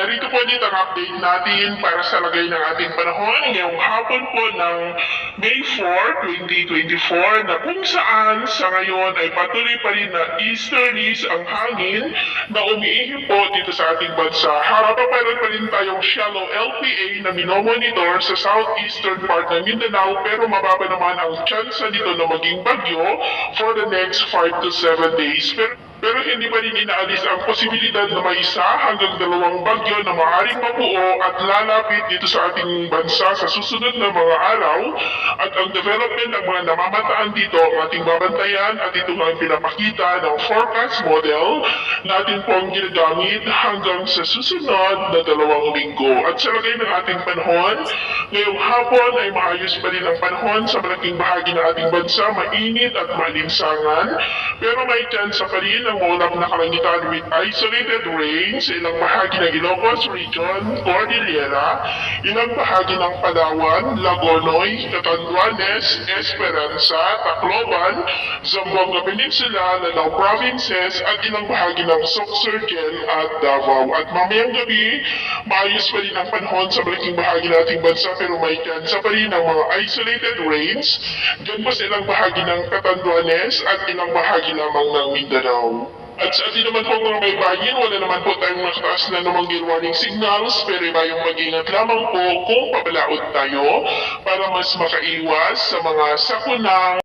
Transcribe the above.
narito po dito ang update natin para sa lagay ng ating panahon ngayong hapon po ng May 4, 2024 na kung saan sa ngayon ay patuloy pa rin na easterlies ang hangin na umiihip po dito sa ating bansa. Meron pa rin tayong shallow LPA na minomonitor sa southeastern part ng Mindanao pero mababa naman ang chance nito na maging bagyo for the next 5 to 7 days. Pero hindi pa rin inaalis ang posibilidad na may isa hanggang dalawang bagyo na maaaring mabuo at lalapit dito sa ating bansa sa susunod na mga araw. At ang development ng mga namamataan dito ang ating babantayan at ito ang pinapakita ng forecast model natin pong ginagamit hanggang sa susunod na 2 linggo. At sa lagay ng ating panahon, ngayong hapon ay maayos pa rin ang panahon sa malaking bahagi ng ating bansa, mainit at malinsangan, pero may chance pa rin ang maulap na kalangitan with isolated rain sa ilang bahagi ng Ilocos Region, Cordillera, ilang bahagi ng Palawan, Lagonoy, Catanduanes, Esperanza, Tacloban, Zamboanga Peninsula, Lanao Provinces at ilang bahagi ng Sorsogon at Davao. At mamayang gabi, maayos pa rin ang panahon sa malaking bahagi ng ating bansa pero may chance pa rin ng mga isolated rains dyan pa sa ilang bahagi ng Catanduanes at ilang bahagi lamang ng Mindanao. At sa atin naman po mga baybayin, wala naman po tayong nakataas na namang warning signals pero ibayong mag-ingat lamang po kung papalaot tayo para mas makaiwas sa mga sakunang